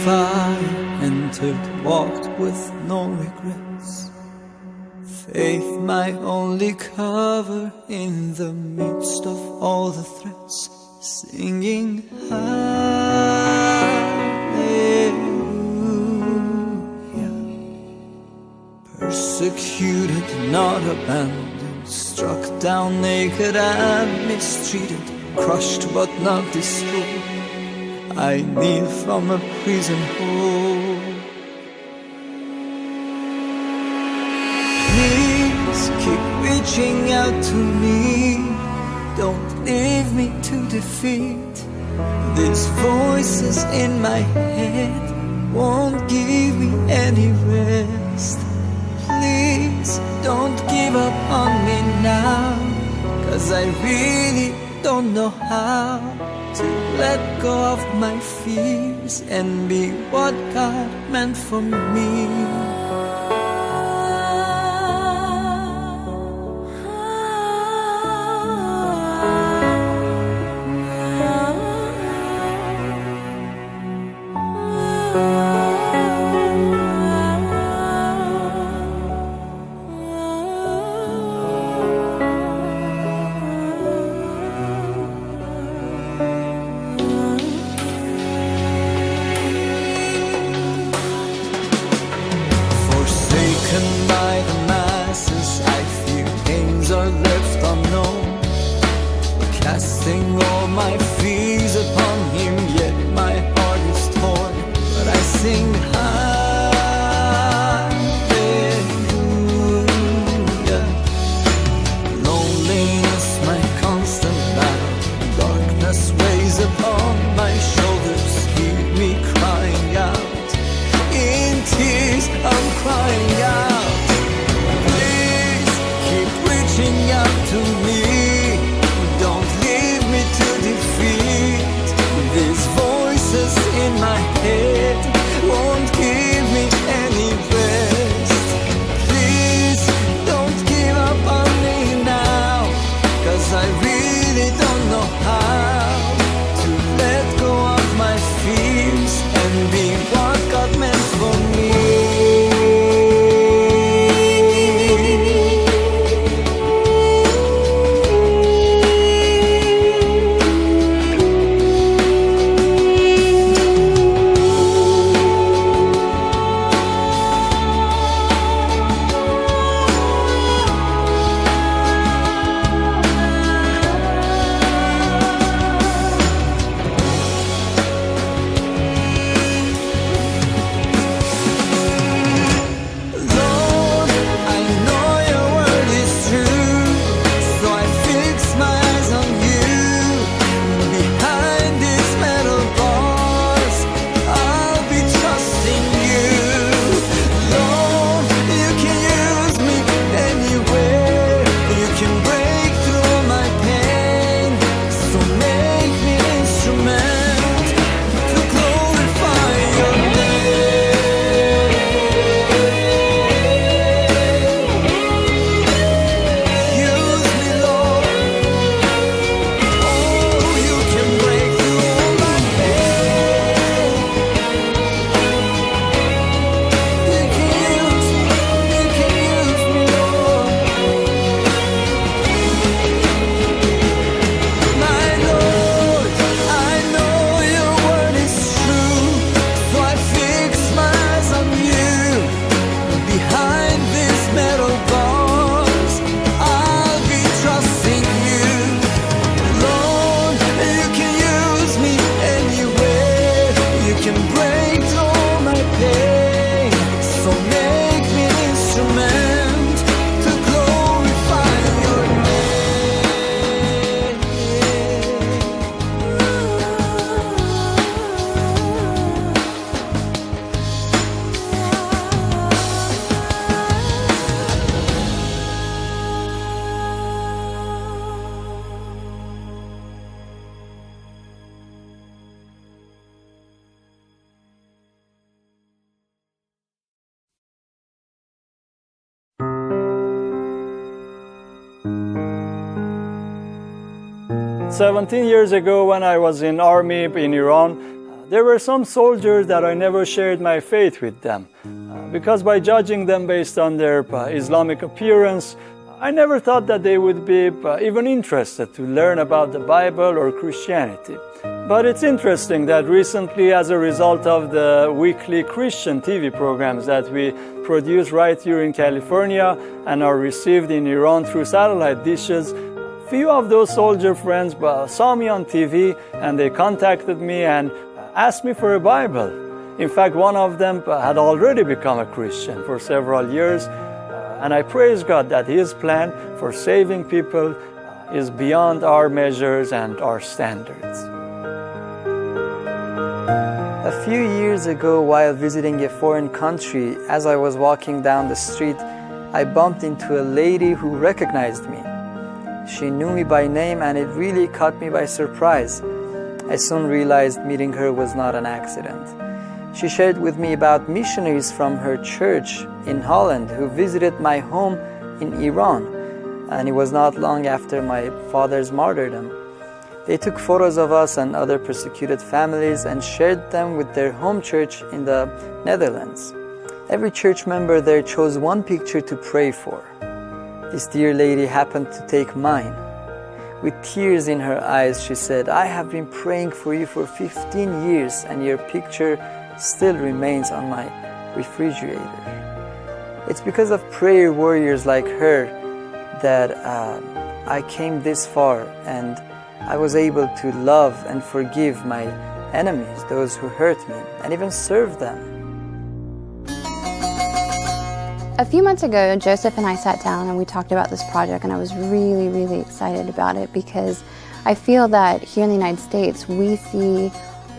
fire, entered, walked with no regrets. Faith my only cover in the midst of all the threats, singing hallelujah. Persecuted, not abandoned, struck down naked and mistreated, crushed but not destroyed, I kneel from a prison hole. Please keep reaching out to me, don't leave me to defeat. These voices in my head won't give me any rest. Please don't give up on me now, 'cause I really don't know how to let go of my fears and be what God meant for me. By the masses, I fear aims are left unknown. Casting all my fears upon Him, yet my heart is torn. But I sing hallelujah. Loneliness, my constant battle. Darkness weighs upon my shoulders. Hear me crying out. In tears, I'm crying out. Please keep reaching out to me. Don't leave me to defeat. These voices in my head won't give me any rest. Please don't give up on me now, 'cause I really don't know how to let go of my fears and be what God meant for me. "17 years ago, when I was in army in Iran, There were some soldiers that I never shared my faith with them, because by judging them based on their Islamic appearance, I never thought that they would be even interested to learn about the Bible or Christianity. But it's interesting that recently, as a result of the weekly Christian TV programs that we produce right here in California and are received in Iran through satellite dishes, few of those soldier friends saw me on TV and they contacted me and asked me for a Bible. In fact, one of them had already become a Christian for several years, and I praise God that His plan for saving people is beyond our measures and our standards. A few years ago, while visiting a foreign country, as I was walking down the street, I bumped into a lady who recognized me. She knew me by name, and it really caught me by surprise. I soon realized meeting her was not an accident. She shared with me about missionaries from her church in Holland who visited my home in Iran, and it was not long after my father's martyrdom. They took photos of us and other persecuted families and shared them with their home church in the Netherlands. Every church member there chose one picture to pray for. This dear lady happened to take mine. With tears in her eyes, she said, "I have been praying for you for 15 years and your picture still remains on my refrigerator." It's because of prayer warriors like her that I came this far, and I was able to love and forgive my enemies, those who hurt me, and even serve them. A few months ago, Joseph and I sat down and we talked about this project, and I was really, really excited about it because I feel that here in the United States, we see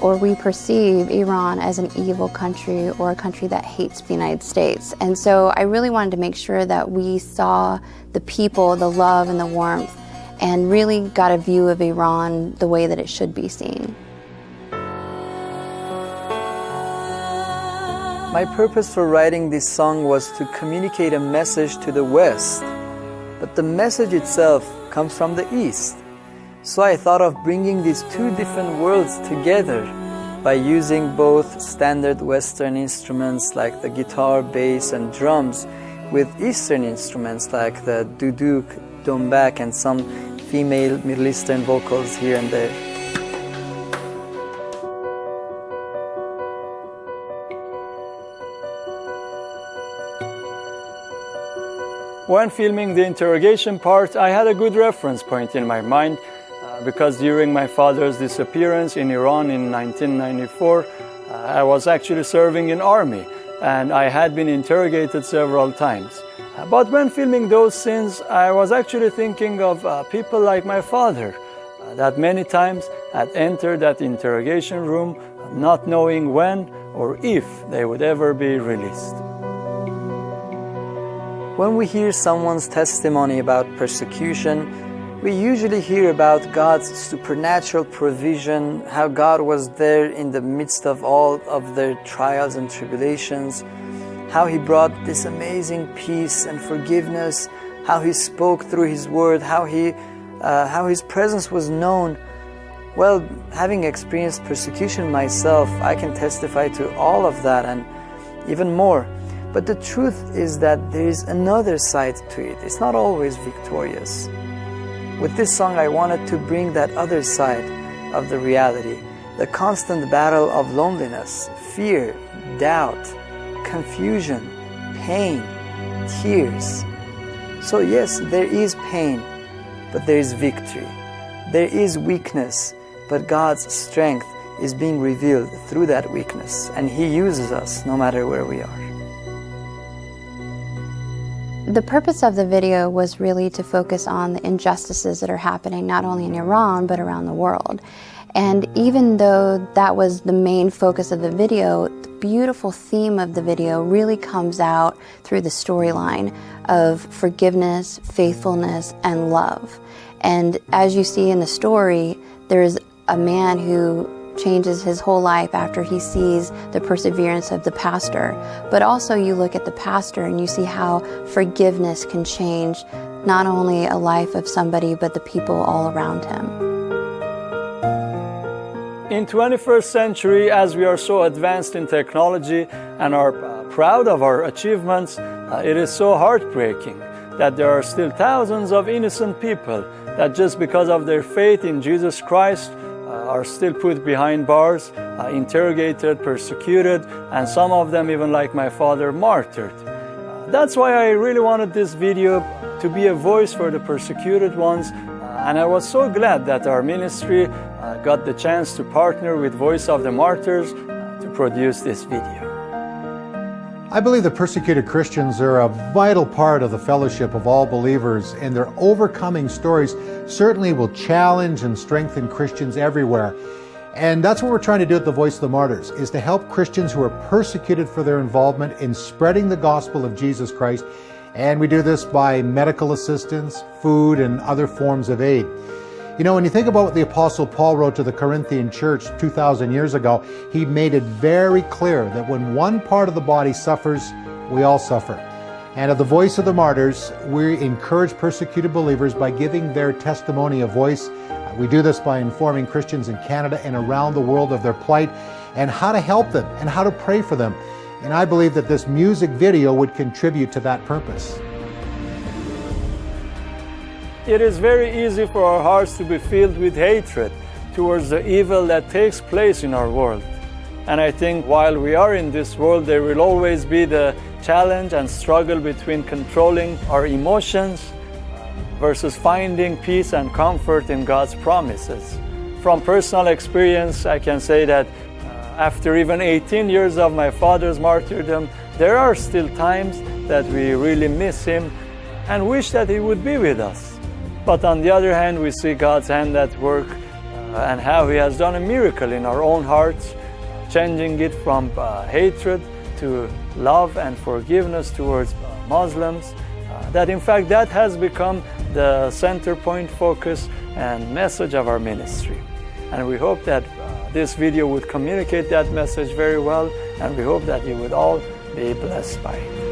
or we perceive Iran as an evil country or a country that hates the United States. And so I really wanted to make sure that we saw the people, the love and the warmth, and really got a view of Iran the way that it should be seen. My purpose for writing this song was to communicate a message to the West, but the message itself comes from the East. So I thought of bringing these two different worlds together by using both standard Western instruments like the guitar, bass, and drums with Eastern instruments like the duduk, dombak, and some female Middle Eastern vocals here and there. When filming the interrogation part, I had a good reference point in my mind because during my father's disappearance in Iran in 1994, I was actually serving in army and I had been interrogated several times. But when filming those scenes, I was actually thinking of people like my father that many times had entered that interrogation room not knowing when or if they would ever be released. When we hear someone's testimony about persecution, we usually hear about God's supernatural provision, how God was there in the midst of all of their trials and tribulations, how He brought this amazing peace and forgiveness, how He spoke through His word, how His presence was known. Well, having experienced persecution myself, I can testify to all of that and even more. But the truth is that there is another side to it. It's not always victorious. With this song, I wanted to bring that other side of the reality, the constant battle of loneliness, fear, doubt, confusion, pain, tears. So yes, there is pain, but there is victory. There is weakness, but God's strength is being revealed through that weakness, and He uses us no matter where we are. The purpose of the video was really to focus on the injustices that are happening not only in Iran but around the world. And even though that was the main focus of the video, the beautiful theme of the video really comes out through the storyline of forgiveness, faithfulness, and love. And as you see in the story, there's a man who changes his whole life after he sees the perseverance of the pastor. But also you look at the pastor and you see how forgiveness can change not only a life of somebody, but the people all around him. In 21st century, as we are so advanced in technology and are proud of our achievements, it is so heartbreaking that there are still thousands of innocent people that just because of their faith in Jesus Christ are still put behind bars, interrogated, persecuted, and some of them, even like my father, martyred. That's why I really wanted this video to be a voice for the persecuted ones, and I was so glad that our ministry got the chance to partner with Voice of the Martyrs to produce this video. I believe the persecuted Christians are a vital part of the fellowship of all believers, and their overcoming stories certainly will challenge and strengthen Christians everywhere. And that's what we're trying to do at the Voice of the Martyrs, is to help Christians who are persecuted for their involvement in spreading the gospel of Jesus Christ. And we do this by medical assistance, food, and other forms of aid. You know, when you think about what the Apostle Paul wrote to the Corinthian church 2,000 years ago, he made it very clear that when one part of the body suffers, we all suffer. And at the Voice of the Martyrs, we encourage persecuted believers by giving their testimony a voice. We do this by informing Christians in Canada and around the world of their plight and how to help them and how to pray for them. And I believe that this music video would contribute to that purpose. It is very easy for our hearts to be filled with hatred towards the evil that takes place in our world. And I think while we are in this world, there will always be the challenge and struggle between controlling our emotions versus finding peace and comfort in God's promises. From personal experience, I can say that after even 18 years of my father's martyrdom, there are still times that we really miss him and wish that he would be with us. But on the other hand, we see God's hand at work and how he has done a miracle in our own hearts, changing it from hatred to love and forgiveness towards Muslims. That in fact, that has become the center point, focus, and message of our ministry. And we hope that this video would communicate that message very well, and we hope that you would all be blessed by it.